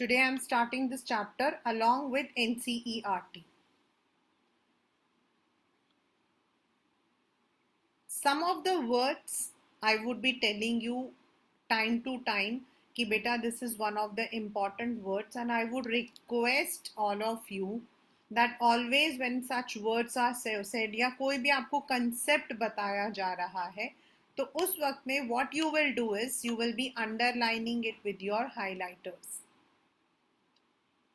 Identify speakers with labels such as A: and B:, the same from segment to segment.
A: Today I am starting this chapter along with NCERT. Some of the words I would be telling you time to time कि बेटा this is one of the important words, and I would request all of you that always when such words are said या कोई भी आपको concept बताया जा रहा है तो उस वक्त में what you will do is you will be underlining it with your highlighters.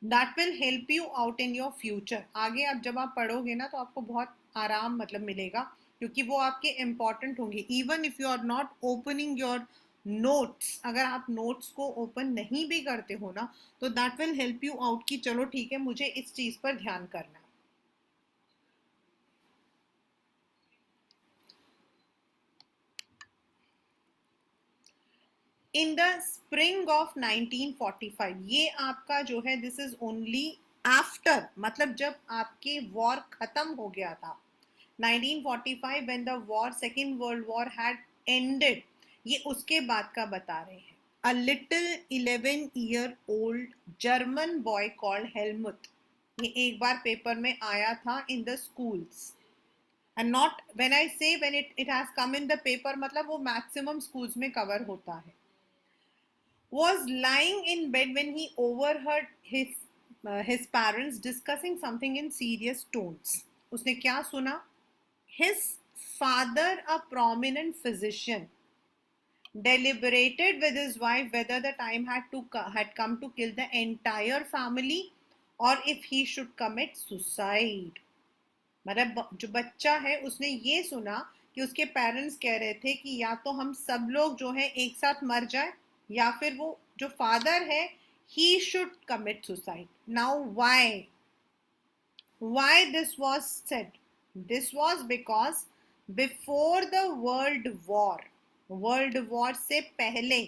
A: That will help you out in your future. आगे अब जब आप पढ़ोगे ना तो आपको बहुत आराम मतलब मिलेगा क्योंकि वो आपके इम्पॉर्टेंट होंगे. Even if you are not opening your notes, अगर आप नोट्स को ओपन नहीं भी करते हो ना तो that will help you out कि चलो ठीक है मुझे इस चीज पर ध्यान करना है. इन द स्प्रिंग ऑफ 1945, ये आपका जो है दिस इज ओनली आफ्टर, मतलब जब आपके वॉर खत्म हो गया था 1945 when the war second world war had ended, ये उसके बाद का बता रहे हैं. A little 11-year-old German boy called Helmut, ये एक बार पेपर में आया था in the schools, and not when I say when it has come in the paper मतलब वो maximum schools में cover होता है. Was lying in bed when he overheard his parents discussing something in serious tones. उसने क्या सुना? His father, a prominent physician, deliberated with his wife whether the time had come to kill the entire family or if he should commit suicide. मतलब जो बच्चा है उसने ये सुना कि उसके पेरेंट्स कह रहे थे कि या तो हम सब लोग जो है एक साथ मर जाए या फिर वो जो फादर है he should commit suicide. Now why this was said? This was because before the world war से पहले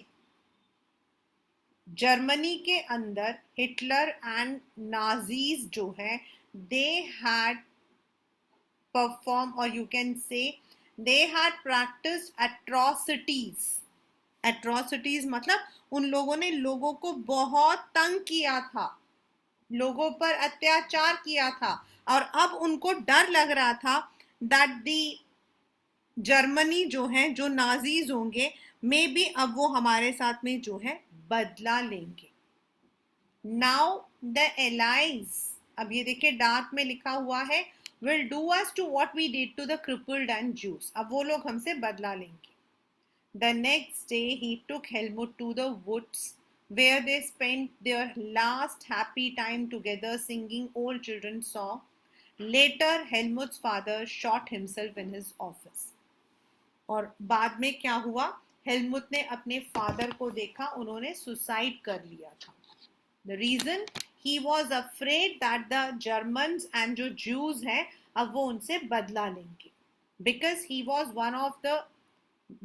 A: जर्मनी के अंदर हिटलर एंड नाजीज जो है दे हैड परफॉर्म, और you can say they had practised atrocities मतलब उन लोगों ने लोगों को बहुत तंग किया था, लोगों पर अत्याचार किया था, और अब उनको डर लग रहा था दैट दी जर्मनी जो है जो नाजीज होंगे मे बी अब वो हमारे साथ में जो है बदला लेंगे. नाउ द एलाइज, अब ये देखिए डार्क में लिखा हुआ है will do us to what we did to the crippled and Jews. अब वो लोग हमसे बदला लेंगे. The next day he took Helmut to the woods where they spent their last happy time together singing old children's song. Later Helmut's father shot himself in his office. और बाद में क्या हुआ? हेलमुट ने अपने फादर को देखा, उन्होंने सुसाइड कर लिया था. The reason, he was afraid that the Germans and जो Jews हैं अब वो उनसे बदला लेंगे, because he was one of the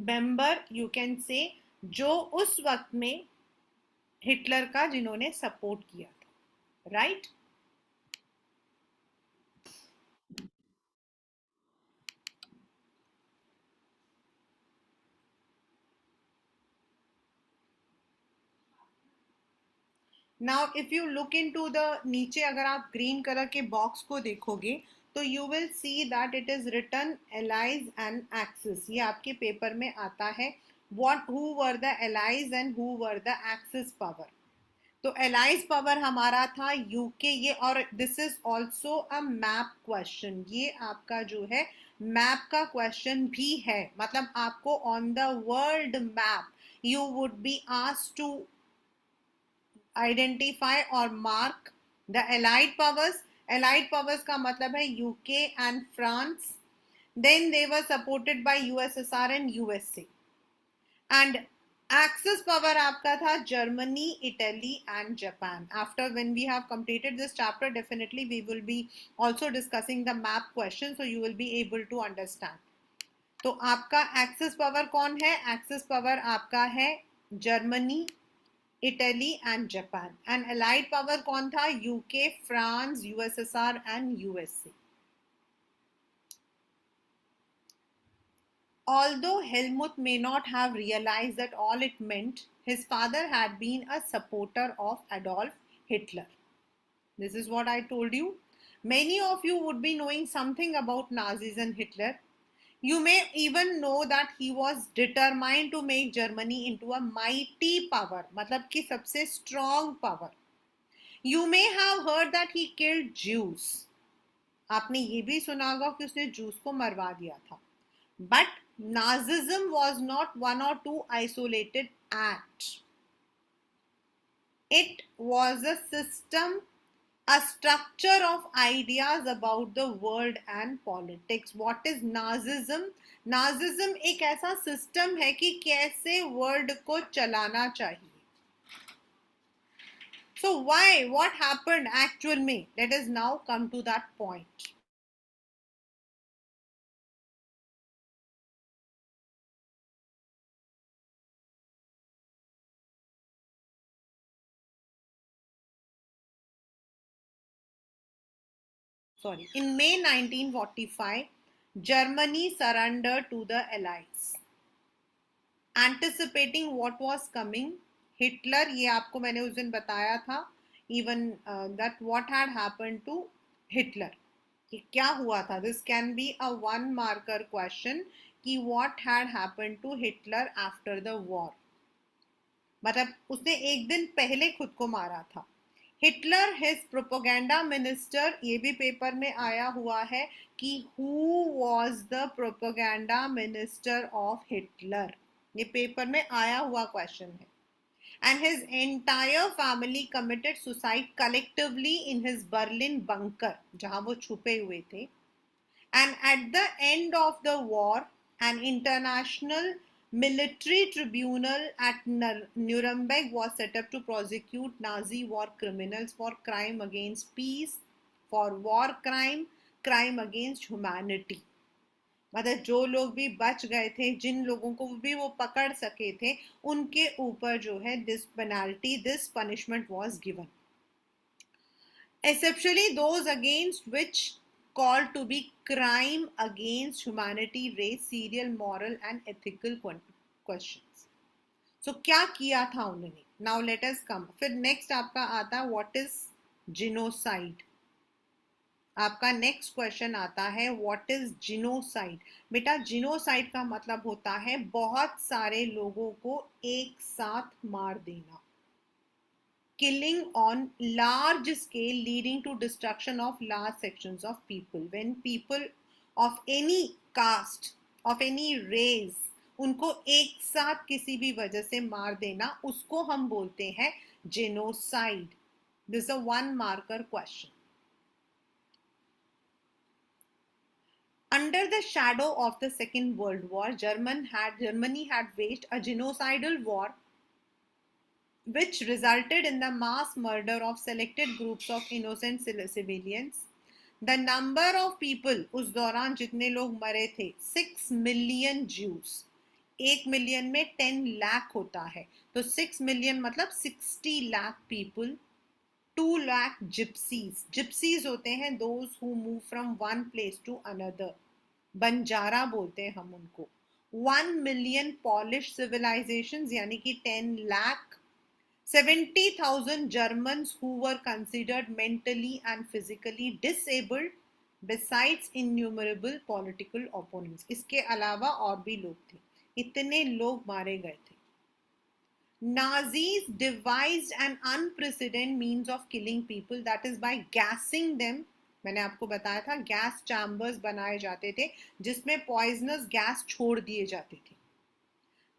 A: member you can say जो उस वक्त में हिटलर का जिन्होंने सपोर्ट किया था, right? Now if you look into the नीचे, अगर आप ग्रीन कलर के बॉक्स को देखोगे तो you will see that it is written allies and axis. ये आपके पेपर में आता है what who were the allies and who were the axis power. तो एलाइज पावर हमारा था यूके, ये, और this is also a map question. ये आपका जो है मैप का क्वेश्चन भी है, मतलब आपको on the world map you would be asked to identify or mark the allied powers. Allied powers का मतलब है UK and France. Then they were supported by USSR and USA. And Axis power आपका था Germany, Italy and Japan. After when we have completed this chapter, definitely we will be also discussing the map question, so you will be able to understand. तो आपका Axis power कौन है? Axis power आपका है Germany, Italy and Japan. And allied power कौन था? UK, France, USSR and USA. Although Helmut may not have realized that all it meant, his father had been a supporter of Adolf Hitler. This is what I told you. Many of you would be knowing something about Nazis and Hitler. You may even know that he was determined to make Germany into a mighty power, मतलब कि सबसे strong power. You may have heard that he killed Jews. आपने ये भी सुना होगा कि उसने जूस को मरवा दिया था. But Nazism was not one or two isolated acts. It was a system, a structure of ideas about the world and politics. What is Nazism? Nazism एक ऐसा सिस्टम है कि कैसे वर्ल्ड को चलाना चाहिए. So why? What happened actual में? Let us now come to that point. Sorry. In May 1945, Germany surrendered to the Allies. Anticipating what was coming, Hitler, ये आपको मैंने उस दिन बताया था, even that what had happened to Hitler, कि क्या हुआ था. This can be a one marker question कि what had happened to Hitler after the war. मतलब उसने एक दिन पहले खुद को मारा था. हिटलर हिज प्रोपोगेंडा मिनिस्टर, ये भी पेपर में आया हुआ है कि who was the propaganda minister of Hitler. ये पेपर में आया हुआ क्वेश्चन है. And his entire family committed suicide collectively in his Berlin bunker, जहां वो छुपे हुए थे. And at the end of the war an international military tribunal at Nuremberg was set up to prosecute Nazi war criminals for crime against peace, for war crime, crime against humanity. मतलब जो लोग भी बच गए थे, जिन लोगों को भी वो पकड़ सके थे, उनके ऊपर जो है this penalty, this punishment was given. Exceptionally those against which called to be crime against humanity, raise serial moral and ethical questions. So क्या किया था उन्होंने? Now let us come. फिर next आपका आता है what is genocide. आपका next question आता है what is genocide. बेटा genocide का मतलब होता है बहुत सारे लोगों को एक साथ मार देना. Killing on large scale leading to destruction of large sections of people. When people of any caste, of any race, उनको एक साथ किसी भी वजह से मार देना, उसको हम बोलते हैं genocide. This is a one marker question. Under the shadow of the Second World War, Germany had waged a genocidal war which resulted in the mass murder of selected groups of innocent civilians. The number of people उस दौरान जितने लोग मरे थे 6 million Jews. 1 million में 10 lakh होता है, तो 6 million मतलब 60 lakh people. 2 lakh gypsies. Gypsies होते हैं those who move from one place to another. Banjara बोलते हैं हम उनको. 1 million Polish civilizations यानी कि 10 lakh. 70,000 Germans who were considered mentally and physically disabled, besides innumerable political opponents. इसके अलावा और भी लोग थे. इतने लोग मारे गए थे. Nazis devised an unprecedented means of killing people, that is by gassing them. मैंने आपको बताया था गैस चैम्बर्स बनाए जाते थे जिसमें पॉइजनस गैस छोड़ दिए जाते थे.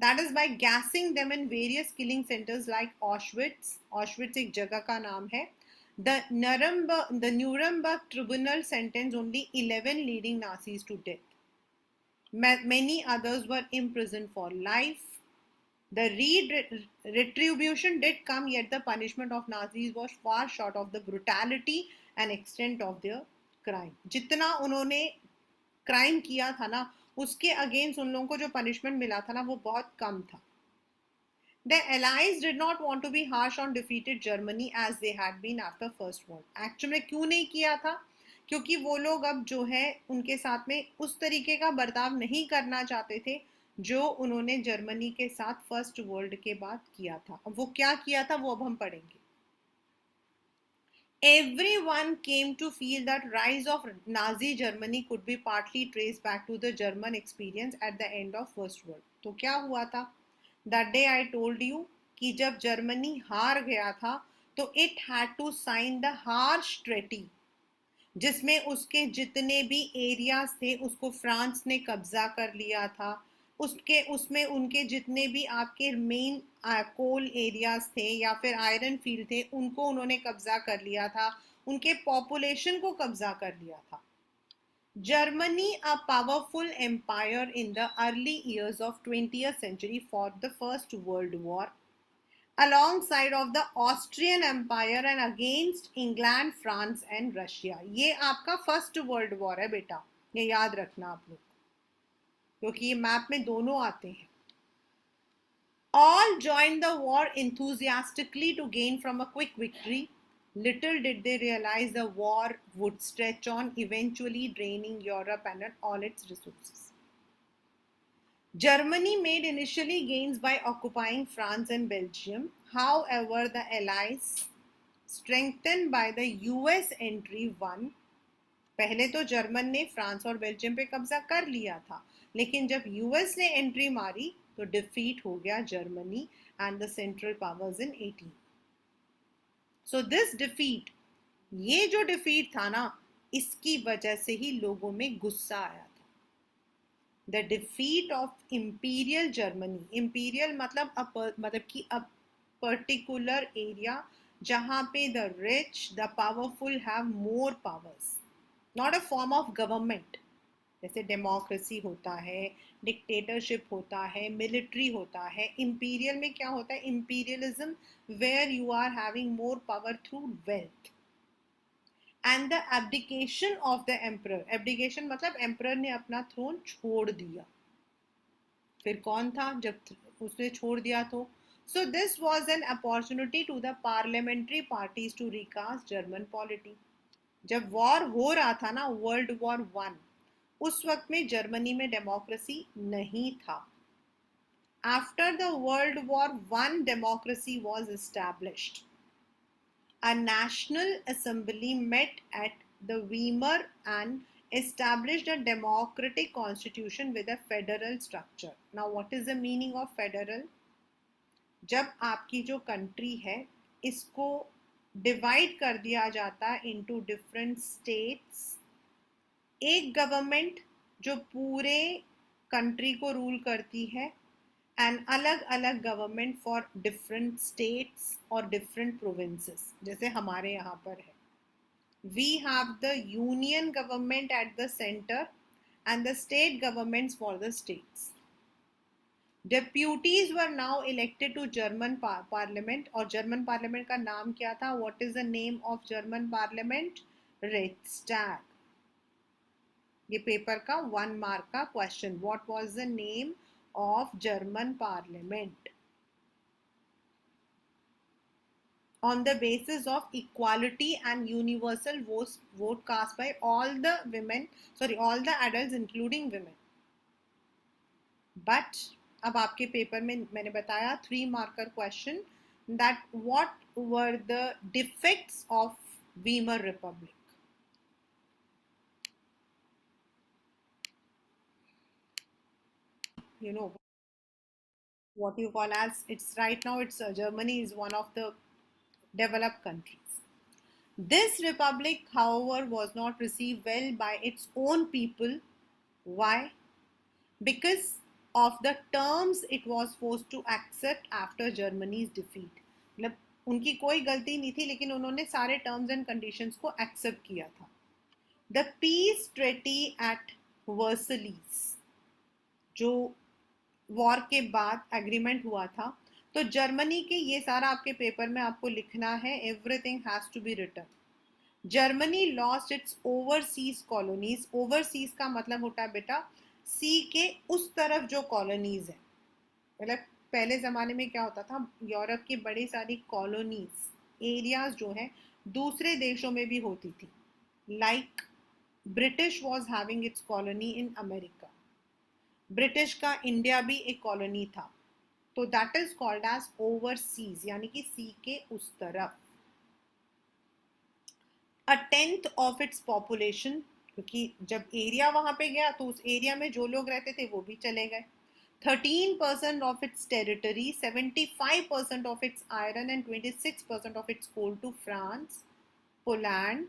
A: That is by gassing them in various killing centers like Auschwitz. Auschwitz एक जगह का नाम है. The Nuremberg tribunal sentenced only 11 leading Nazis to death. Many others were imprisoned for life. The retribution did come, yet the punishment of Nazis was far short of the brutality and extent of their crime. जितना उन्होंने crime किया था ना, उसके against उन लोगों को जो पनिशमेंट मिला था ना, वो बहुत कम था. The Allies did not want to be harsh on defeated Germany as they had been after First World. Actually में क्यों नहीं किया था? क्योंकि वो लोग अब जो है उनके साथ में उस तरीके का बर्ताव नहीं करना चाहते थे जो उन्होंने जर्मनी के साथ फर्स्ट वर्ल्ड के बाद किया था. अब वो क्या किया था वो अब हम पढ़ेंगे. Everyone came to feel that rise of Nazi Germany could be partly traced back to the German experience at the end of First World. तो क्या हुआ था? That day I told you कि जब जर्मनी हार गया था तो it had to sign the harsh treaty, जिसमें उसके जितने भी एरियाज थे उसको फ्रांस ने कब्जा कर लिया था। उसमें उनके जितने भी आपके मेन कोल एरियाज थे या फिर आयरन फील्ड थे उनको उन्होंने कब्जा कर लिया था, उनके पॉपुलेशन को कब्जा कर लिया था। Germany, a powerful empire in the early years of 20th century, fought the First World War alongside of the Austrian Empire and against England, France and Russia. ये आपका फर्स्ट वर्ल्ड वॉर है बेटा, ये याद रखना आप लोग, क्योंकि ये मैप में दोनों आते हैं। All joined the war enthusiastically to gain from a quick victory. Little did they realize the war would stretch on, eventually draining Europe and all its resources. Germany made initially gains by occupying France and Belgium. However, the Allies, strengthened by the US entry, won. पहले तो German ने France और Belgium पे कब्जा कर लिया था, लेकिन जब यूएस ने एंट्री मारी तो डिफीट हो गया Germany and the central powers in 18। So this defeat, ये जो डिफीट था ना, इसकी वजह से ही लोगों में गुस्सा आया था। The defeat of imperial Germany, imperial मतलब कि अ पर्टिकुलर एरिया जहां पे the rich the powerful have more powers, not a form of government. जैसे डेमोक्रेसी होता है, डिक्टेटरशिप होता है, मिलिट्री होता है। इंपीरियल में क्या होता है? Imperialism, where you are having more power through wealth. And the abdication of the emperor, abdication मतलब एम्परर ने अपना थ्रोन छोड़ दिया। फिर कौन था जब उसने छोड़ दिया? तो so this was an opportunity to the parliamentary parties to recast German polity. जब वॉर हो रहा था ना, वर्ल्ड वॉर 1, उस वक्त में जर्मनी में डेमोक्रेसी नहीं था। After the world war 1 democracy was established. A national assembly met at the Weimar and established a democratic constitution with a federal structure. Now, what is the meaning of federal? जब आपकी जो country है इसको divide कर दिया जाता है into different states, एक गवर्नमेंट जो पूरे कंट्री को रूल करती है एंड अलग अलग गवर्नमेंट फॉर डिफरेंट स्टेट्स और डिफरेंट प्रोविंसेस, जैसे हमारे यहाँ पर है। We have the union government at the centre and the state governments for the states. Deputies were now elected to German parliament, और जर्मन पार्लियामेंट का नाम क्या था? What is the name of German parliament? Reichstag. ये paper का 1 mark का question. What was the name of German parliament? On the basis of equality and universal vote cast by all the adults including women. But अब आपके paper में मैंने बताया 3 marker question, that what were the defects of Weimar Republic. You know what you call as, it's right now it's Germany is one of the developed countries. This republic, however, was not received well by its own people. Why? Because of the terms it was forced to accept after Germany's defeat. मतलब उनकी कोई गलती नहीं थी, लेकिन उन्होंने सारे terms and conditions को एक्सेप्ट किया था। द पीस ट्रीटी एट वर्सलीज, जो वॉर के बाद एग्रीमेंट हुआ था, तो जर्मनी के, ये सारा आपके पेपर में आपको लिखना है, everything has to be written. Germany lost its overseas colonies. Overseas का मतलब होता है बेटा सी के उस तरफ जो कॉलोनीज है। मतलब पहले ज़माने में क्या होता था, यूरोप की बड़ी सारी कॉलोनीज एरियाज जो हैं दूसरे देशों में भी होती थी। Like British was having its colony in America, British का इंडिया भी एक कॉलोनी था, तो that is called as overseas, यानी कि सी के उस तरफ। 1/10 ऑफ इट्स पॉपुलेशन, क्योंकि जब एरिया वहां पे गया तो उस एरिया में जो लोग रहते थे वो भी चले गए. 13% of its territory, 75% of its iron and 26% of its coal to France, Poland,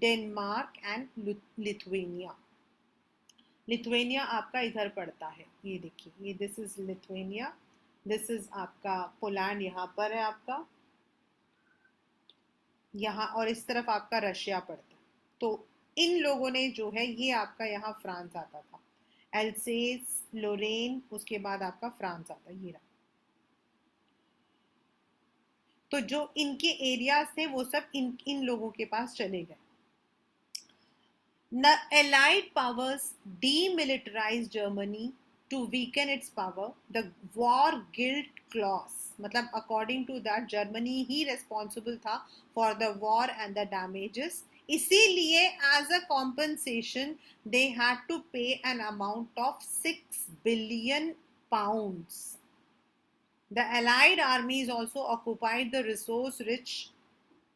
A: Denmark and Lithuania. Lithuania आपका इधर पड़ता है, ये देखिए, ये this is Lithuania, this is आपका पोलैंड, यहाँ पर है आपका, यहाँ, और इस तरफ आपका रशिया पड़ता है. तो इन लोगों ने जो है, ये आपका यहाँ फ्रांस आता था, एल्सेस, लोरेन, उसके बाद आपका फ्रांस आता है, ये रहा. तो जो इनके एरियाज थे वो सब इन इन लोगों के पास चले गए. The Allied powers demilitarized Germany to weaken its power. The war guilt clause, मतलब according to that Germany he responsible था for the war and the damages. इसीलिए as a compensation they had to pay an amount of 6 billion pounds. The Allied armies also occupied the resource-rich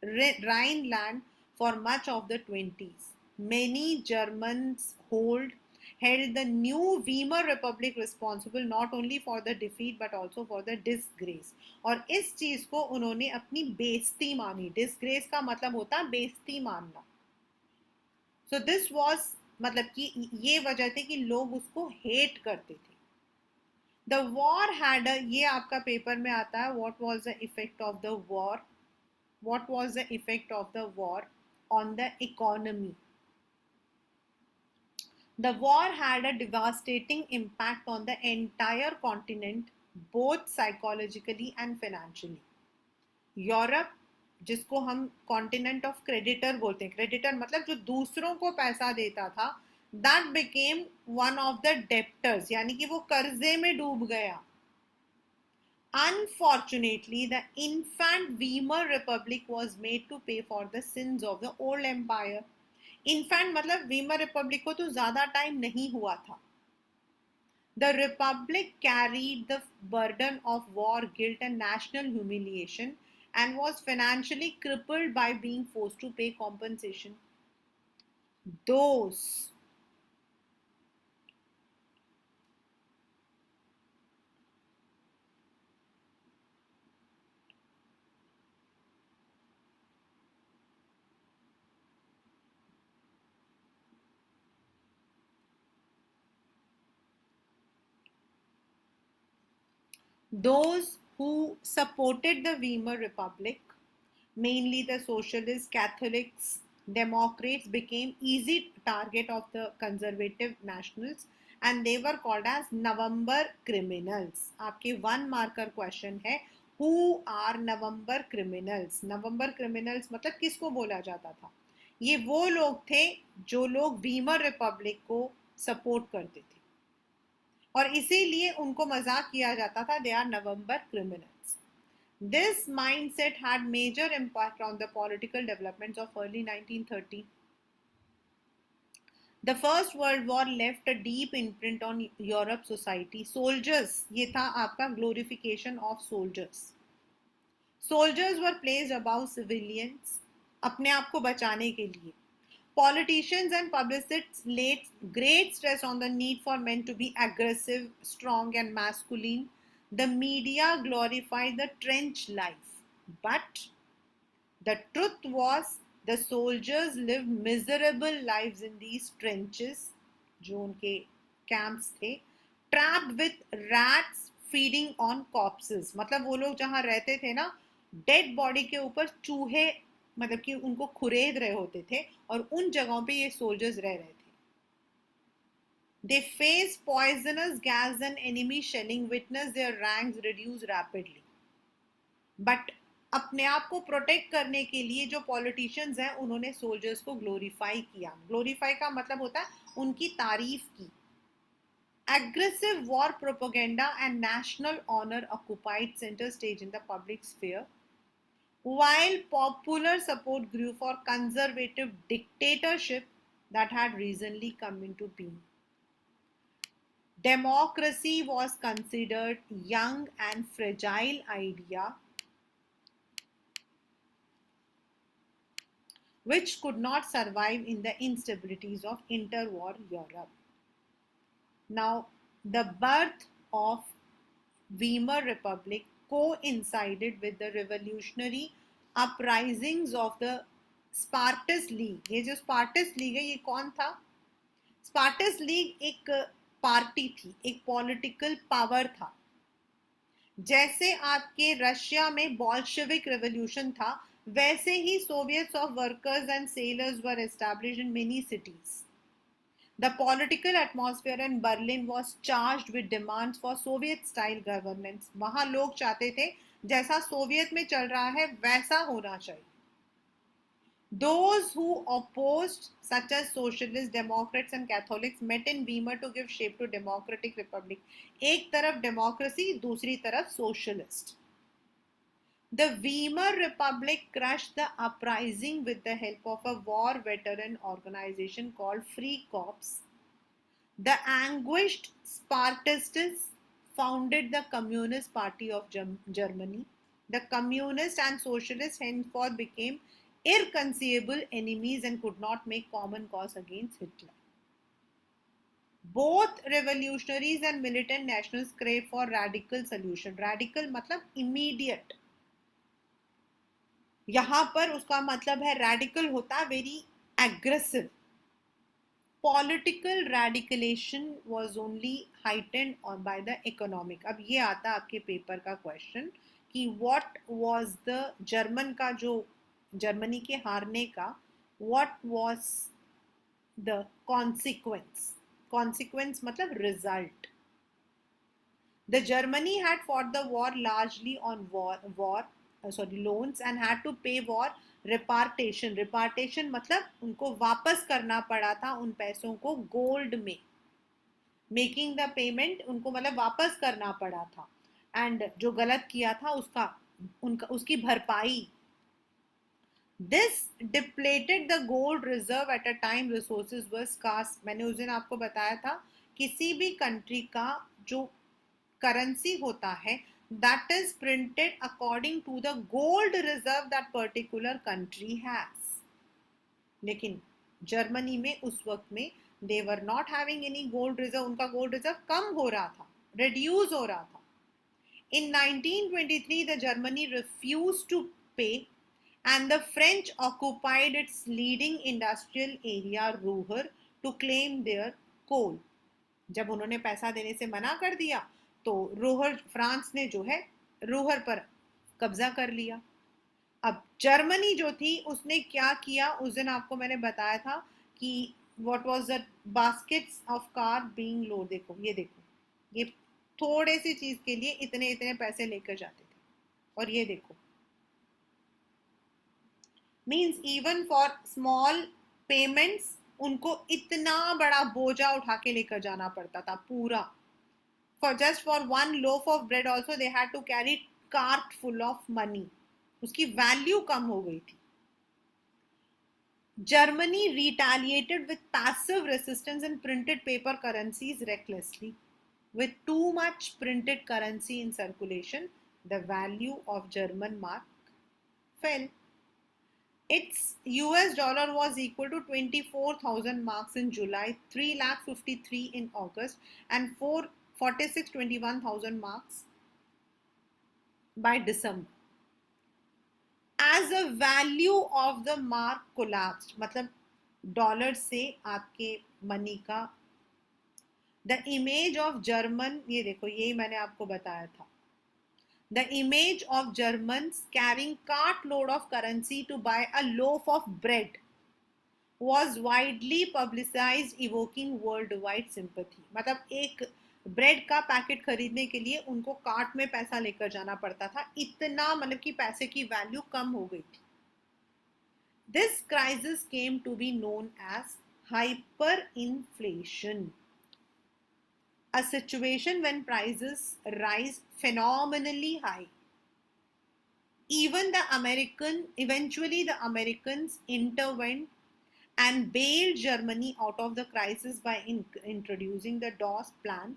A: Rhineland for much of the 20s. Many Germans held the new Weimar Republic responsible not only for the defeat but also for the disgrace. और इस चीज को उन्होंने अपनी बेइज्जती मानी. Disgrace का मतलब होता है बेइज्जती मानना. So this was, मतलब कि ये वजह थी कि लोग उसको हेट करते थे. The war had a, ये आपका पेपर में आता है, what was the effect of the war? What was the effect of the war on the economy? The war had a devastating impact on the entire continent, both psychologically and financially. Europe, जिसको हम continent of creditor बोलते हैं, creditor मतलब जो दूसरों को पैसा देता था, that became one of the debtors, यानी कि वो कर्जे में डूब गया. Unfortunately, the infant Weimar Republic was made to pay for the sins of the old empire. Infant मतलब Weimar Republic को तो ज़्यादा टाइम नहीं हुआ था. The Republic carried the burden of war, guilt and national humiliation and was financially crippled by being forced to pay compensation. Those who supported the Weimar Republic, mainly the socialists, Catholics, Democrats, became easy target of the conservative nationals and they were called as November criminals. आपके 1 marker question है, who are November criminals? November criminals मतलब किसको बोला जाता था? ये वो लोग थे जो लोग वीमर रिपब्लिक को सपोर्ट करते थे और इसीलिए उनको मजाक किया जाता था, they are November criminals. This mindset had major impact on the political developments of early 1930. The First World War left a deep imprint on Europe society. Soldiers, ये था आपका glorification of soldiers. Soldiers were placed above civilians, अपने आप को बचाने के लिए. Politicians and publicists laid great stress on the need for men to be aggressive, strong, and masculine. The media glorified the trench life. But the truth was, the soldiers lived miserable lives in these trenches, जो उनके camps थे, trapped with rats feeding on corpses. मतलब वो लोग जहाँ रहते थे ना, डेड बॉडी के ऊपर चूहे मतलब कि उनको खुरेद रहे होते थे और उन जगहों पे ये सोल्जर्स रह रहे थे. They face poisonous gas and enemy shelling, witness their ranks reduce rapidly. But अपने आप को प्रोटेक्ट करने के लिए जो पॉलिटिशियंस हैं उन्होंने सोल्जर्स को ग्लोरीफाई किया. ग्लोरीफाई का मतलब होता है उनकी तारीफ की. Aggressive war propaganda and national honor occupied center stage in the public sphere, while popular support grew for conservative dictatorship that had recently come into being. Democracy was considered young and fragile idea which could not survive in the instabilities of interwar Europe. Now, the birth of Weimar Republic coincided with the revolutionary uprisings of the Spartans League. ये जो स्पार्टस league है ये कौन था? स्पार्टस league एक party थी, एक political power था. जैसे आपके रशिया में बॉल्शेविक रेवोल्यूशन था, वैसे ही soviets of workers and sailors were established in many cities. The political atmosphere in Berlin was charged with demands for Soviet-style governance. वहाँ लोग चाहते थे जैसा सोवियत में चल रहा है वैसा होना चाहिए. Those who opposed, such as socialists, Democrats and Catholics, met in Weimar to give shape to democratic republic. एक तरफ democracy, दूसरी तरफ socialist. The Weimar Republic crushed the uprising with the help of a war veteran organization called Free Corps. The anguished Spartanists founded the Communist Party of Germany. The communists and socialists henceforth became irreconcilable enemies and could not make common cause against Hitler. Both revolutionaries and militant nationals crave for radical solution. Radical मतलब immediate. यहाँ पर उसका मतलब है radical होता very aggressive. Political radicalization was only heightened on by the economic. अब ये आता आपके पेपर का क्वेश्चन कि what was the जर्मन का जो जर्मनी के हारने का what was the consequence? Consequence मतलब result. The Germany had fought the war largely on loans and had to pay war repartition. Repartition मतलब उनको वापस करना पड़ा था उन पैसों को गोल्ड में. Making the payment उनको मतलब वापस करना पड़ा था. And जो गलत किया था उसकी भरपाई. This depleted the gold reserve at a time resources were scarce. मैंने उस दिन आपको बताया था किसी भी कंट्री का जो करेंसी होता है that is printed according to the gold reserve that particular country has. लेकिन जर्मनी में उस वक्त में they were not having any gold reserve. उनका gold reserve कम हो रहा था, reduce हो रहा था. In 1923 the Germany refused to pay and the French occupied its leading industrial area Ruhr to claim their coal. जब उन्होंने पैसा देने से मना कर दिया तो रोहर फ्रांस ने जो है रोहर पर कब्जा कर लिया. अब जर्मनी जो थी उसने क्या किया उस दिन आपको मैंने बताया था कि what was the baskets of car being loaded. देखो ये थोड़े सी चीज के लिए इतने इतने पैसे लेकर जाते थे. और ये देखो means even for small payments उनको इतना बड़ा बोझा उठा के लेकर जाना पड़ता था पूरा. For just for one loaf of bread also they had to carry cart full of money. उसकी वैल्यू कम हो गई थी. Germany retaliated with passive resistance and printed paper currencies recklessly. With too much printed currency in circulation, the value of German mark fell. Its US dollar was equal to 24,000 marks in July, 3,53,000 in August, and 446,21,000 marks by December. As the value of the mark collapsed, मतलब dollar से आपके money का the image of German, ये देखो यही मैंने आपको बताया था. The image of Germans carrying cartload of currency to buy a loaf of bread was widely publicized, evoking worldwide sympathy. मतलब एक ब्रेड का पैकेट खरीदने के लिए उनको कार्ट में पैसा लेकर जाना पड़ता था. इतना मतलब कि पैसे की वैल्यू कम हो गई थी. This crisis came to be known as hyperinflation. A situation when prices rise phenomenally high. Eventually the Americans intervened and bailed Germany out of the crisis by introducing the Dawes Plan,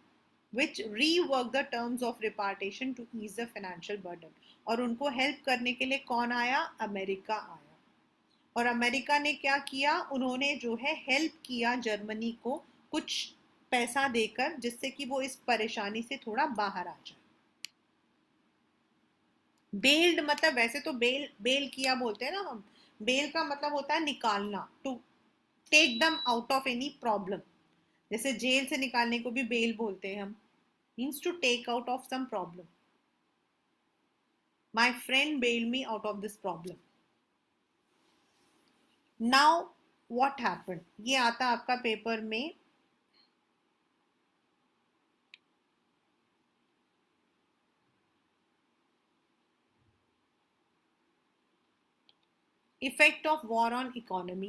A: which reworked the terms of repartition to ease the financial burden. और उनको help करने के लिए कौन आया? America आया. और America ने क्या किया, उन्होंने जो है हेल्प किया जर्मनी को कुछ पैसा देकर, जिससे कि वो इस परेशानी से थोड़ा बाहर आ जाए। बेल्ड मतलब, वैसे तो बेल बेल किया बोलते हैं ना हम, बेल का मतलब होता है निकालना, to take them out of any problem. जैसे जेल से निकालने को भी बेल बोलते हैं हम, means to take out of some problem. My friend bail me out of this problem. Now what happened, ये आता आपका पेपर में, effect of war on economy,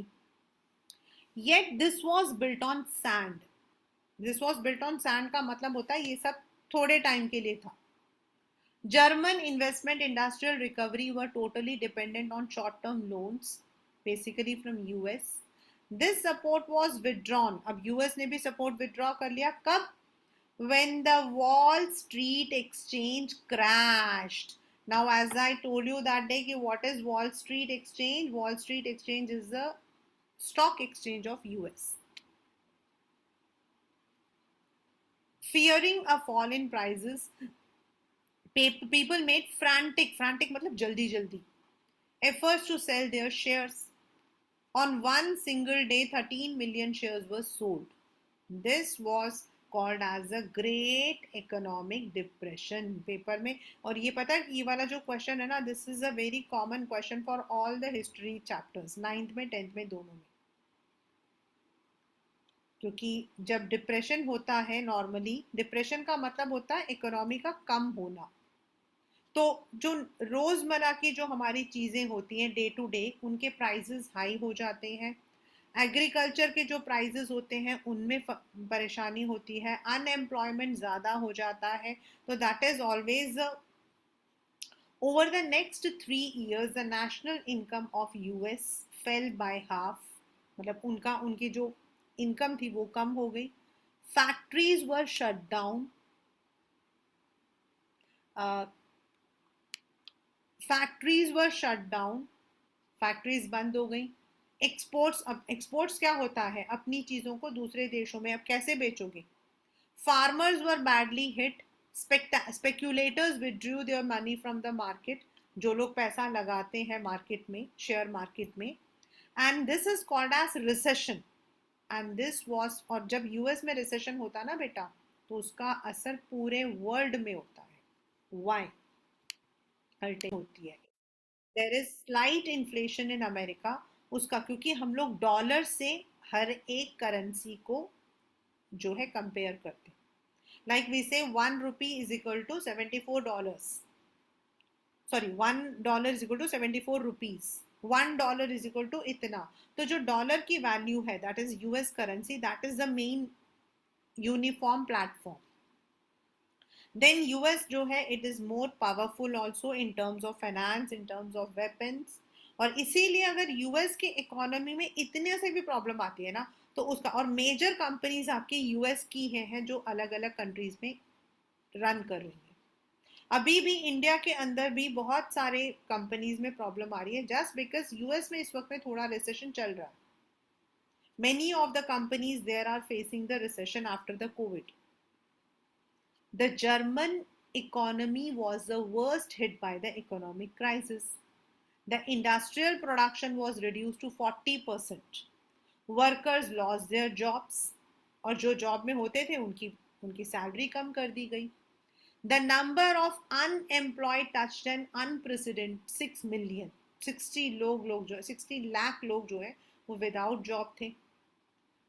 A: yet this was built on sand. This was built on sand का मतलब होता है ये सब थोड़े टाइम के लिए था। German investment industrial recovery were totally dependent on short term loans, basically from US. This support was withdrawn, अब US ने भी support withdraw कर लिया, कब? When the Wall Street Exchange crashed. Now, as I told you that day, what is Wall Street Exchange? Wall Street Exchange is the stock exchange of US. Fearing a fall in prices, people made frantic मतलब जल्दी जल्दी, efforts to sell their shares. On one single day, 13 million shares were sold. This was called as a great economic depression paper में। और ये पता है, ये वाला जो क्वेश्चन है ना, this is a very common question for all the history chapters, 9th में 10th में दोनों में। क्योंकि जब डिप्रेशन होता है, नॉर्मली डिप्रेशन का मतलब होता है इकोनॉमी का कम होना। तो जो रोजमर्रा की जो हमारी चीजें होती हैं डे टू डे, उनके प्राइसेस हाई हो जाते हैं। एग्रीकल्चर के जो प्राइसेस होते हैं उनमें परेशानी होती है, अनएम्प्लॉयमेंट ज़्यादा हो जाता है। तो that is always, over the next 3 years the national income of US fail by half, मतलब उनकी जो इनकम थी वो कम हो गई। फैक्ट्रीज वर शट डाउन, फैक्ट्रीज वर शट डाउन, फैक्ट्रीज बंद हो गई। एक्सपोर्ट्स, अब एक्सपोर्ट्स क्या होता है, अपनी चीजों को दूसरे देशों में अब कैसे बेचोगे। Farmers were badly hit, speculators withdrew their money from the market, जो लोग पैसा लगाते हैं मार्केट में, शेयर मार्केट में, and this is called as recession. And this was, और जब यूएस में रिसेशन होता ना बेटा, तो उसका असर पूरे वर्ल्ड में होता है। वाई होती है, there is slight inflation in America, उसका क्योंकि हम लोग डॉलर से हर एक करेंसी को जो है कंपेयर करते हैं। Like we say 1 rupee is equal to $74, sorry $1 is equal to 74 rupees, $1 is equal to इतना। तो जो डॉलर की वैल्यू है, that is US currency, that is the main uniform platform. Then US जो है, it is more powerful also in terms of finance, in terms of weapons. और इसीलिए अगर यूएस के इकोनॉमी में इतने से भी प्रॉब्लम आती है ना, तो उसका, और मेजर कंपनीज आपकी यूएस की हैं जो अलग अलग कंट्रीज में रन कर रही है। अभी भी इंडिया के अंदर भी बहुत सारे कंपनीज में प्रॉब्लम आ रही है, जस्ट बिकॉज यूएस में इस वक्त में थोड़ा रिसेशन चल रहा है। Many of the companies there are facing the recession after the COVID. The German economy was the worst hit by the economic crisis. The industrial production was reduced to 40%. Workers lost their jobs, और जो job में होते थे उनकी salary कम कर दी गई। The number of unemployed touched an unprecedented 6 million. 60 lakh लोग जो है वो विदाउट जॉब थे।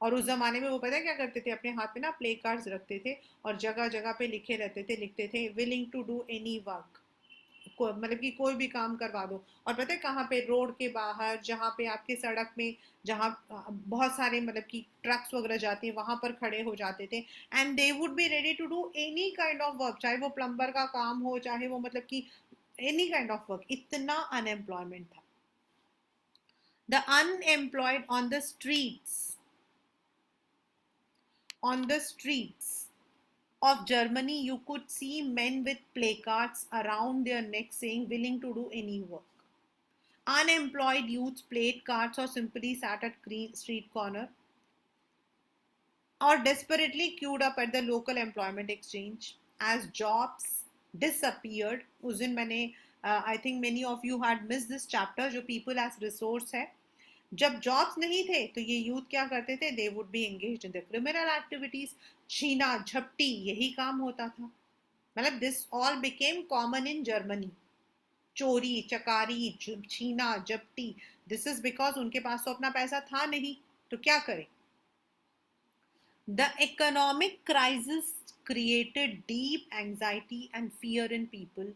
A: और उस जमाने में वो पता है क्या करते थे, अपने हाथ में ना प्ले कार्ड्स रखते थे और जगह जगह पे लिखते थे willing to do any work, मतलब कि कोई भी काम करवा दो। और पता है कहाँ पे, रोड के बाहर, जहाँ पे आपके सड़क में, जहाँ बहुत सारे मतलब कि ट्रक्स वगैरह जाते हैं, वहां पर खड़े हो जाते थे। And they would be ready to do any kind of work, चाहे वो प्लम्बर का काम हो, चाहे वो मतलब कि एनी काइंड ऑफ वर्क। इतना अनएम्प्लॉयमेंट था। The unemployed on the streets, on the streets of Germany, you could see men with placards around their necks saying willing to do any work. Unemployed youths played cards or simply sat at street corner or desperately queued up at the local employment exchange. As jobs disappeared, उस दिन मैंने I think many of you had missed this chapter जो people as resource है. जब jobs नहीं थे तो ये यूथ क्या करते थे? दे would B engaged in the criminal activities. छीना झपटी यही काम होता था. मतलब this all became common in Germany. चोरी चकारी छीना झपटी. दिस इज बिकॉज उनके पास तो अपना पैसा था नहीं, तो क्या करें? The economic crisis created deep anxiety and fear in people.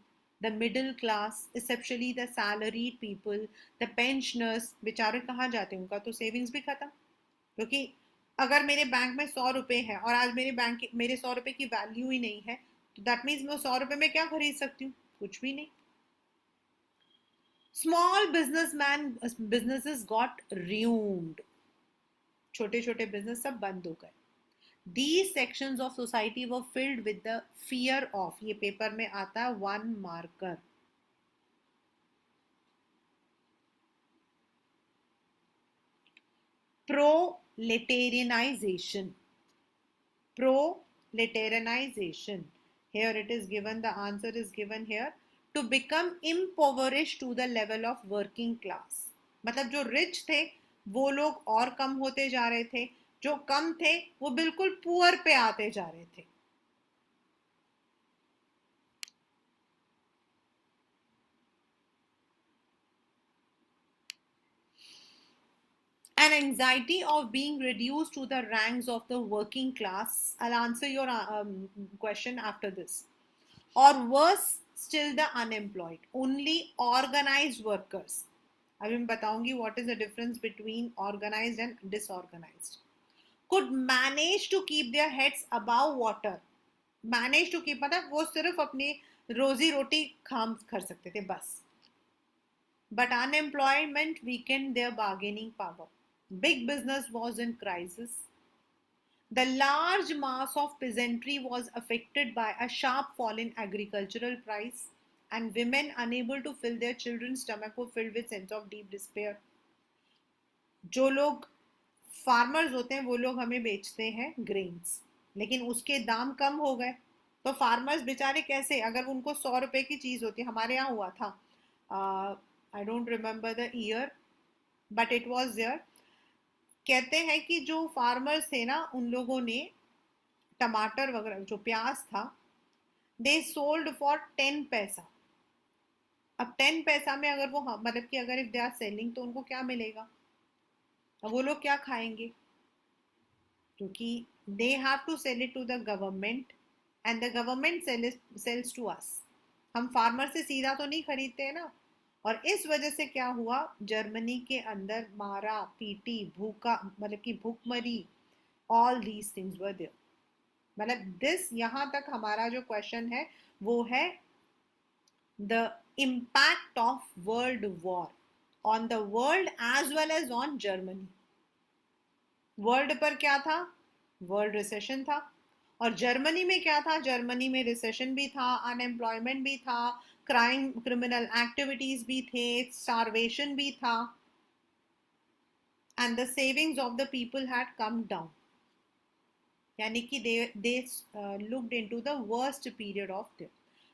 A: The middle class, especially the salaried people, the pensioners, बेचारे कहाँ जाते हैं? उनका तो सेविंग्स भी खत्म. क्योंकि अगर मेरे बैंक में 100 रुपए है और आज मेरे 100 रुपए की वैल्यू ही नहीं है, तो दैट मीन्स मैं 100 रुपए में क्या खरीद सकती हूँ? कुछ भी नहीं. Small businesses got ruined. छोटे छोटे बिजनेस सब बंद हो गए. These sections of society were filled with the fear of, ये पेपर में आता है 1 marker. Proletarianization. Proletarianization. Here it is given, the answer is given here. To become impoverished to the level of working class. मतलब जो rich थे वो लोग और कम होते जा रहे थे, जो कम थे वो बिल्कुल पुअर पे आते जा रहे थे. An anxiety of being reduced to the ranks of the working class. I'll answer your question after this. Or worse still, the unemployed. Only organized workers. अभी मैं बताऊंगी what is the difference between organized and disorganized. Could manage to keep their heads above water. Manage to keep मतलब वो सिर्फ अपनी रोजी रोटी काम कर सकते थे बस. But unemployment weakened their bargaining power. Big business was in crisis. The large mass of peasantry was affected by a sharp fall in agricultural price, and women unable to fill their children's stomach were filled with sense of deep despair. जो लोग farmers होते हैं वो लोग हमें बेचते हैं grains, लेकिन उसके दाम कम हो गए, तो फार्मर्स बेचारे कैसे? अगर उनको 100 रुपए की चीज होती, हमारे यहाँ हुआ था, I don't remember the year but it was there. कहते हैं कि जो फार्मर्स थे ना, उन लोगों ने टमाटर वगैरह जो प्याज था, दे सोल्ड फॉर 10 पैसा. अब 10 पैसा में अगर वो मतलब कि अगर इफ दे आर सेलिंग तो उनको क्या मिलेगा? अब वो लोग क्या खाएंगे? क्योंकि they have to sell it to the government and the government sells to us. हम फार्मर से सीधा तो नहीं खरीदते हैं ना. और इस वजह से क्या हुआ? जर्मनी के अंदर मारा पीटी भूखा मतलब कि भूखमरी, all these things were there. मतलब दिस यहां तक हमारा जो क्वेश्चन है वो है the impact of world war on the world as well as on Germany. World पर क्या था? वर्ल्ड रिसेशन था. और जर्मनी में क्या था? जर्मनी में रिसेशन भी था, अनएम्प्लॉयमेंट भी था, क्राइम क्रिमिनल एक्टिविटीज भी थे, स्टारवेशन भी था, and the savings of the people had come down. यानी कि they looked into the worst period of their.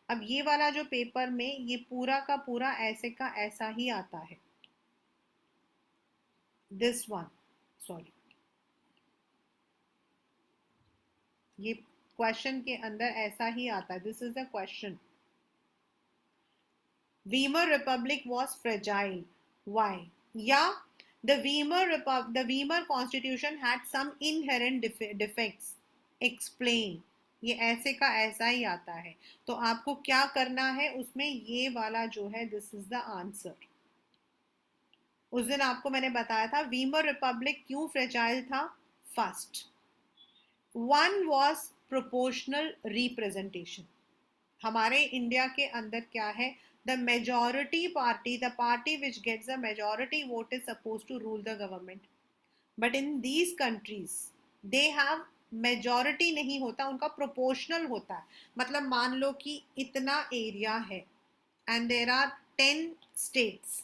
A: अब ये वाला जो पेपर में ये पूरा का पूरा ऐसे का ऐसा ही आता है. दिस वन सॉरी, ये क्वेश्चन के अंदर ऐसा ही आता है. This is the question. Weimar Republic was fragile. Why? Yeah, the Weimar Constitution had some inherent defects. Explain. ये ऐसे का ऐसा ही आता है. तो आपको क्या करना है उसमें? ये वाला जो है, दिस इज द आंसर. उस दिन आपको मैंने बताया था वीमर रिपब्लिक क्यों फ्रेजाइल था. First one was proportional representation. हमारे इंडिया के अंदर क्या है? the majority party, the party which gets the majority vote is supposed to rule the government. But in these countries they have majority नहीं होता, उनका proportional होता है. मतलब मान लो कि इतना एरिया है and there are 10 states.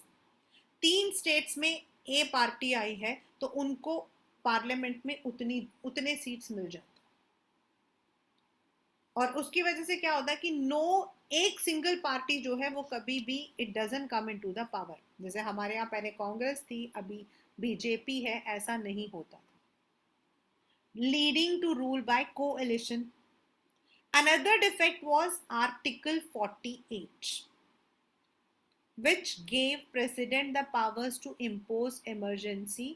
A: 3 states में ए पार्टी आई है तो उनको पार्लियामेंट में उतने सीट्स मिल जाते, और उसकी वजह से क्या होता है कि एक सिंगल पार्टी जो है वो कभी भी it doesn't come into the power. जैसे हमारे यहाँ पहले कांग्रेस थी, अभी बीजेपी है, ऐसा नहीं होता था। Leading to rule by coalition. Another defect was Article 48, which gave President the powers to impose emergency,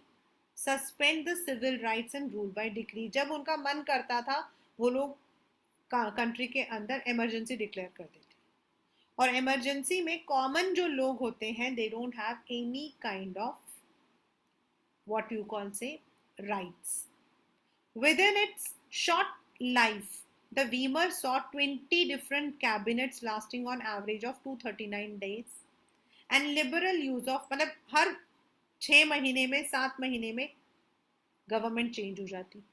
A: suspend the civil rights and rule by decree। जब उनका मन करता था वो लोग कंट्री के अंदर इमरजेंसी डिक्लेयर कर देते, और इमरजेंसी में कॉमन जो लोग होते हैं they don't have any kind of what you call से rights. Within its short life, the Weimar saw 20 different cabinets lasting on average of 239 days and liberal use of, मतलब हर 6 महीने में 7 महीने में गवर्नमेंट चेंज हो जाती।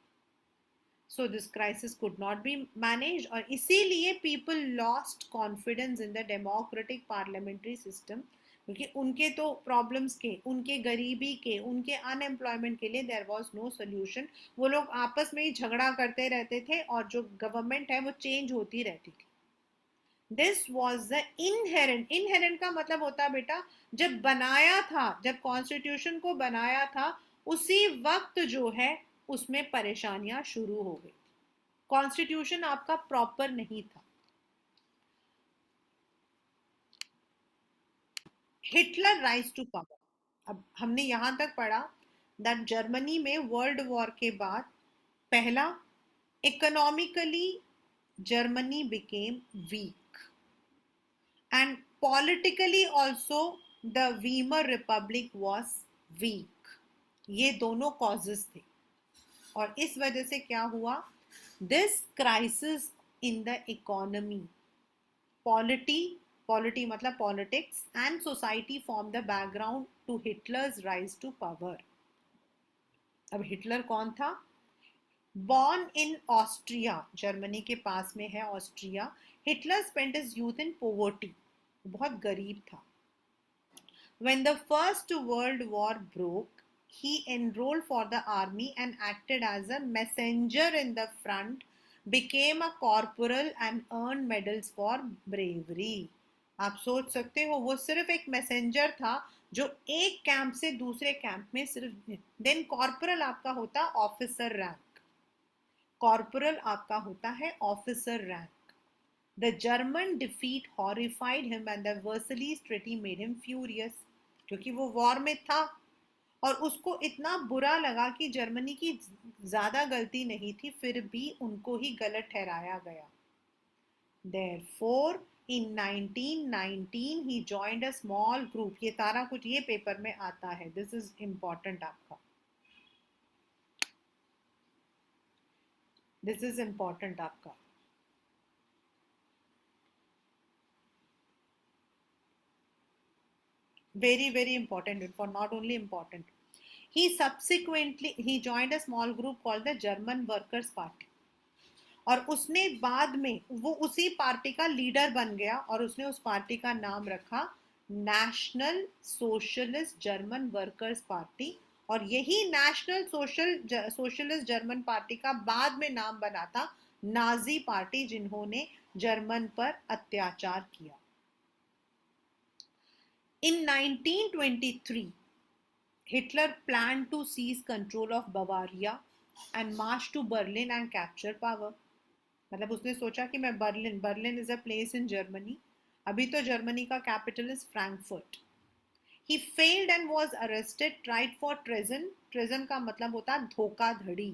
A: So this crisis could not be managed, और इसीलिए people lost confidence in the democratic parliamentary system, क्योंकि उनके तो प्रॉब्लम्स के, उनके गरीबी के, उनके अनएम्प्लॉयमेंट के लिए देयर वाज नो सोल्यूशन। वो लोग आपस में ही झगड़ा करते रहते थे और जो गवर्नमेंट है वो चेंज होती रहती थी। दिस वॉज द इनहेरेंट का मतलब होता है बेटा, जब बनाया था, जब कॉन्स्टिट्यूशन को बनाया था उसी वक्त जो है उसमें परेशानियां शुरू हो गई। कॉन्स्टिट्यूशन आपका प्रॉपर नहीं था। Hitler rise to power. अब हमने यहां तक पढ़ा दैट जर्मनी में वर्ल्ड वॉर के बाद पहला, economically Germany became weak and politically also the Weimar Republic was weak. ये दोनों कॉजेस थे, और इस वजह से क्या हुआ, this crisis in the economy, polity मतलब politics and society form the background to Hitler's rise to power. अब हिटलर कौन था? बॉर्न इन ऑस्ट्रिया, जर्मनी के पास में है Austria, Hitler spent his youth in poverty, बहुत गरीब था। When the First World War broke, he enrolled for the army and acted as a messenger in the front, became a corporal and earned medals for bravery। आप सोच सकते हो वो सिर्फ एक मैसेंजर था जो एक कैंप से दूसरे कैंप में सिर्फ, देन कॉर्पोरल आपका होता ऑफिसर रैंक, कॉर्पोरल आपका होता है officer rank. The German defeat horrified him and the Versailles Treaty made him furious, क्योंकि वो वॉर में था और उसको इतना बुरा लगा कि जर्मनी की ज्यादा गलती नहीं थी, फिर भी उनको ही गलत ठहराया गया। Therefore, in 1919 he joined a small group। ये सारा कुछ ये पेपर में आता है, दिस इज इंपॉर्टेंट आपका, दिस इज इंपॉर्टेंट आपका। Very important, for not only important, he joined a small group called the German Workers Party, और उसने बाद में वो उसी पार्टी का लीडर बन गया और उसने उस पार्टी का नाम रखा national socialist German workers party, और यही नेशनल सोशलिस्ट जर्मन पार्टी का बाद में नाम बना था नाजी पार्टी, जिन्होंने जर्मन पर अत्याचार किया। In 1923, Hitler planned to seize control of Bavaria and march to Berlin and capture power। मतलब उसने सोचा कि मैं Berlin is a place in Germany, अभी तो जर्मनी का capital is Frankfurt. He failed and was arrested, tried for treason। treason का मतलब होता है धोखाधड़ी,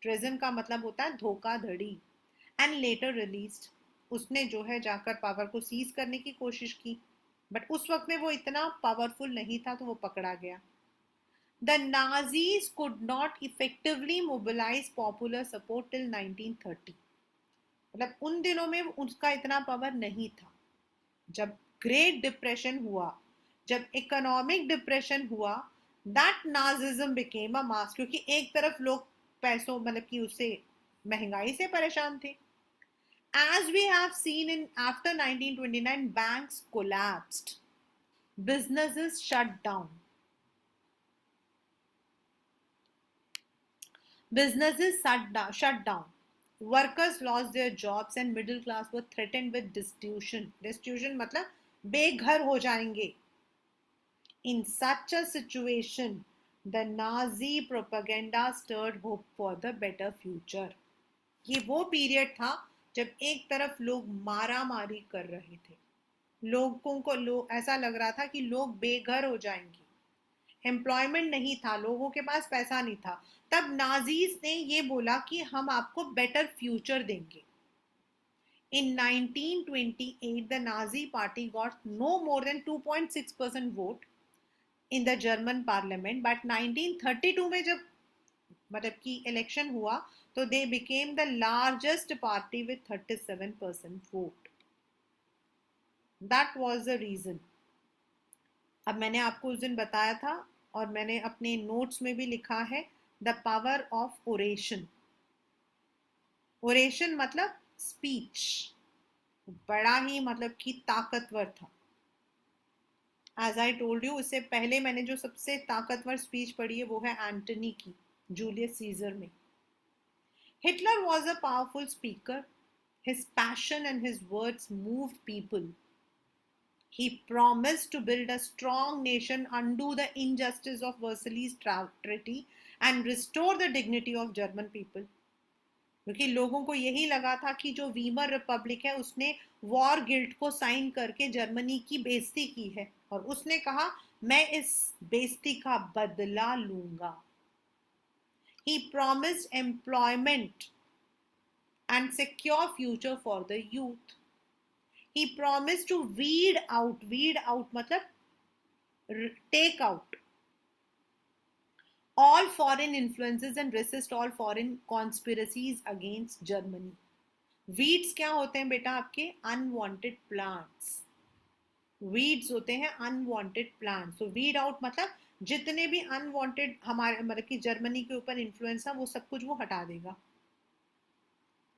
A: treason का मतलब होता है धोखाधड़ी, and later released। उसने जो है जाकर पावर को सीज करने की कोशिश की, बट उस वक्त में वो इतना पावरफुल नहीं था तो वो पकड़ा गया। The Nazis could not effectively mobilize popular support till 1930। मतलब उन दिनों में उसका इतना पावर नहीं था। जब ग्रेट डिप्रेशन हुआ, जब इकोनॉमिक डिप्रेशन हुआ, दैट नाजिज्म बिकेम अ मास, क्योंकि एक तरफ लोग पैसों मतलब कि उससे महंगाई से परेशान थे। As we have seen in after 1929, banks collapsed, businesses shut down. Businesses shut down. Workers lost their jobs and middle class were threatened with destitution. Destitution मतलब बेघर हो जाएंगे. In such a situation, the Nazi propaganda stirred hope for the better future. ये वो period था जब एक तरफ लोग मारा मारी कर रहे थे, लोगों को ऐसा लग रहा था कि लोग बेघर हो जाएंगे, एम्प्लॉयमेंट नहीं था, लोगों के पास पैसा नहीं था. तब नाजीज ने ये बोला कि हम आपको बेटर फ्यूचर देंगे. In 1928, the Nazi party got no more than 2.6% vote in the German parliament, but 1932 में जब मतलब कि इलेक्शन हुआ तो they became the largest party with 37% vote. That was the reason. अब मैंने आपको उस दिन बताया था और मैंने अपने नोट्स में भी लिखा है, the power of oration. Oration मतलब स्पीच, बड़ा ही मतलब कि ताकतवर था. एज आई टोल्ड यू, इससे पहले मैंने जो सबसे ताकतवर स्पीच पढ़ी है वो है एंटनी की, जूलियस सीजर में. Hitler was a powerful speaker. His passion and his words moved people. He promised to build a strong nation, undo the injustice of Versailles Treaty, and restore the dignity of German people. क्योंकि लोगों को यही लगा था कि जो Weimar Republic है उसने वॉर गिल्ट को साइन करके जर्मनी की बेइज्जती की है, और उसने कहा मैं इस बेइज्जती का बदला लूंगा. He promised employment and secure future for the youth. He promised to weed out मतलब take out all foreign influences and resist all foreign conspiracies against Germany. Weeds क्या होते हैं बेटा? आपके unwanted plants. Weeds होते हैं unwanted plants. So weed out मतलब जितने भी unwanted हमारे मतलब कि जर्मनी के ऊपर इन्फ्लुएंस है वो सब कुछ वो हटा देगा.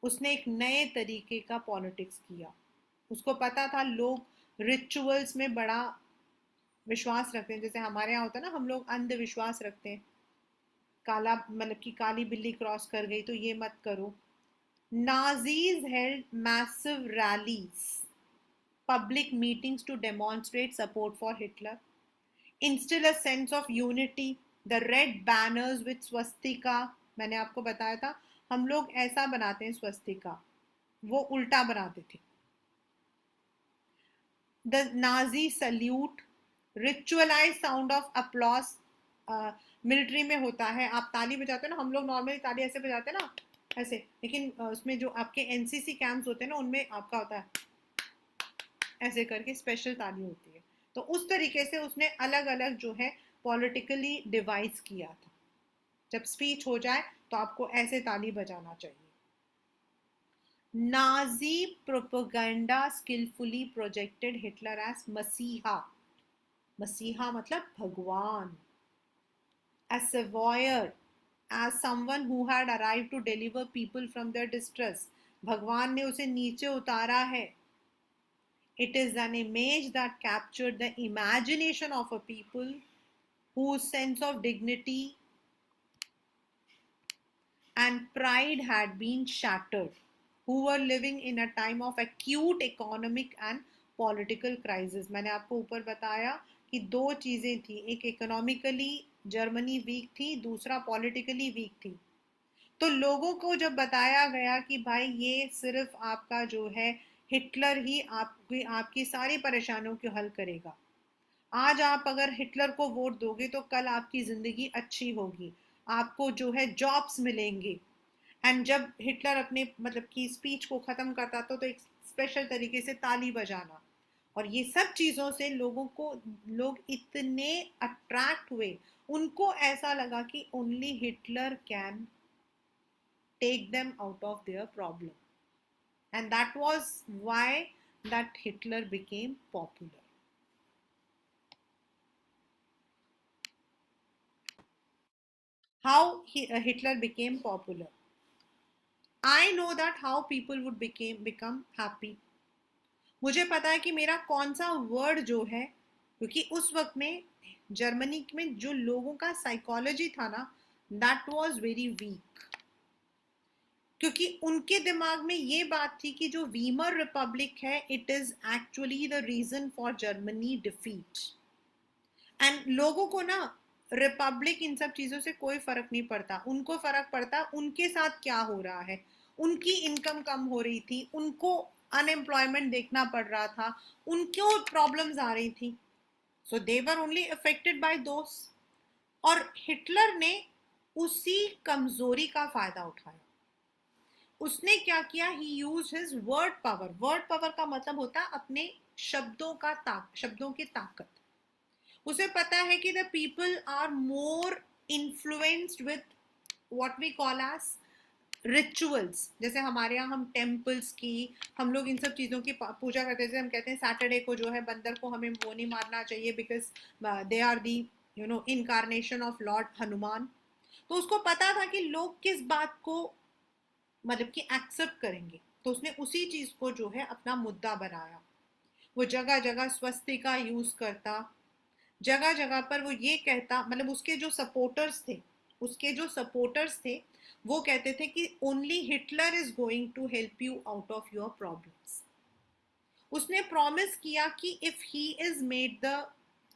A: उसने एक नए तरीके का पॉलिटिक्स किया. उसको पता था लोग रिचुअल्स में बड़ा विश्वास रखते हैं. जैसे हमारे यहाँ होता है ना, हम लोग अंधविश्वास रखते हैं. काला मतलब कि काली बिल्ली क्रॉस कर गई तो ये मत करो. Nazis held massive rallies, public meetings to demonstrate support for Hitler, instill a sense of unity. The red banners with swastika, मैंने आपको बताया था हम लोग ऐसा बनाते हैं स्वस्तिका, वो उल्टा बनाते थे. The Nazi salute, ritualized sound of applause. Military में होता है, आप ताली बजाते हो ना, हम लोग नॉर्मली ताली ऐसे बजाते हैं ना ऐसे, लेकिन उसमें जो आपके एनसीसी कैंप्स होते हैं ना उनमें आपका होता है ऐसे करके स्पेशल ताली होती है. तो उस तरीके से उसने अलग अलग जो है पॉलिटिकली डिवाइस किया था. जब स्पीच हो जाए तो आपको ऐसे ताली बजाना चाहिए. Nazi propaganda skillfully projected Hitler as Masiha. Masiha मतलब भगवान. As savior, as someone who had arrived to deliver people from their distress. भगवान ने उसे नीचे उतारा है. It is an image that captured the imagination of a people whose sense of dignity and pride had been shattered, who were living in a time of acute economic and political crisis. मैंने आपको ऊपर बताया कि दो चीजें थी, एक economically Germany week थी, दूसरा पॉलिटिकली वीक थी. तो लोगों को जब बताया गया कि भाई ये सिर्फ आपका जो है हिटलर ही आपकी सारी परेशानियों को हल करेगा. आज आप अगर हिटलर को वोट दोगे तो कल आपकी जिंदगी अच्छी होगी, आपको जो है जॉब्स मिलेंगे. एंड जब हिटलर अपने मतलब की स्पीच को खत्म करता तो एक स्पेशल तरीके से ताली बजाना. और ये सब चीजों से लोग इतने अट्रैक्ट हुए, उनको ऐसा लगा कि only Hitler can take them out of their problem. And that was why that Hitler became popular. How Hitler became popular. I know that how people would become happy. मुझे पता है कि मेरा कौन सा वर्ड जो है क्योंकि उस वक्त में जर्मनी में जो लोगों का साइकोलॉजी था ना, दैट वाज वेरी वीक, क्योंकि उनके दिमाग में ये बात थी कि जो वीमर रिपब्लिक है, it is actually the reason for Germany defeat. एंड लोगों को ना रिपब्लिक इन सब चीजों से कोई फर्क नहीं पड़ता, उनको फर्क पड़ता उनके साथ क्या हो रहा है। उनकी इनकम कम हो रही थी, उनको अनएम्प्लॉयमेंट देखना पड़ रहा था, उनको प्रॉब्लम्स आ रही थी, सो दे वर ओनली अफेक्टेड बाय दोस। और हिटलर ने उसी कमजोरी का फायदा उठाया। उसने क्या किया, he use his word power. Word power का मतलब होता है अपने शब्दों की ताकत। उसे पता है कि the people are more influenced with what we call as rituals. जैसे हमारे यहाँ हम टेम्पल्स की, हम लोग इन सब चीज़ों की पूजा करते हैं। जैसे हम कहते हैं सैटरडे को जो है बंदर को हमें वो नहीं मारना चाहिए, because they are the incarnation of Lord Hanuman. तो उसको पता था कि लोग किस बात को मतलब कि एक्सेप्ट करेंगे, तो उसने उसी चीज को जो है अपना मुद्दा बनाया। वो जगह जगह स्वस्तिका यूज करता, जगह जगह पर वो ये कहता, मतलब उसके जो सपोर्टर्स थे वो कहते थे कि only Hitler is going to help you out of your problems. उसने प्रॉमिस किया कि if he is made the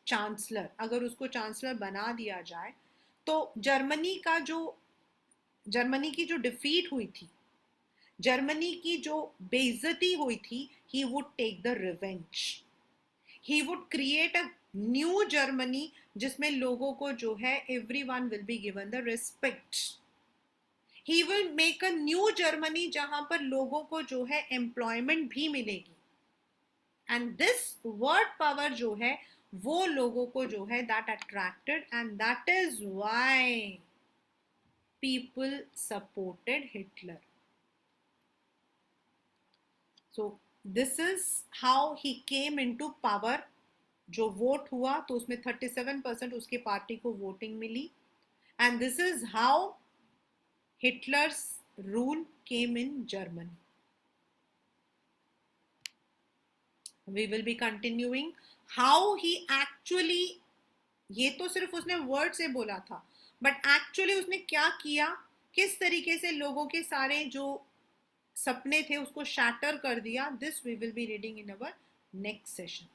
A: chancellor, अगर उसको चांसलर बना दिया जाए, तो जर्मनी की जो डिफीट हुई थी, जर्मनी की जो बेइज्जती हुई थी, he would take the revenge. He would create a new Germany जिसमें लोगों को जो है everyone will be given the respect. He will make a new Germany जहां पर लोगों को जो है एम्प्लॉयमेंट भी मिलेगी। एंड दिस वर्ड पावर जो है वो लोगों को जो है that attracted, and that is why people supported Hitler. So this is how he came into power. जो वोट हुआ तो उसमें 37% उसकी पार्टी को वोटिंग मिली, and this is how Hitler's rule came in Germany. We will be continuing how he actually, ये तो सिर्फ उसने वर्ड से बोला था, बट एक्चुअली उसने क्या किया, किस तरीके से लोगों के सारे जो सपने थे उसको शैटर कर दिया, this we will be reading in our next session.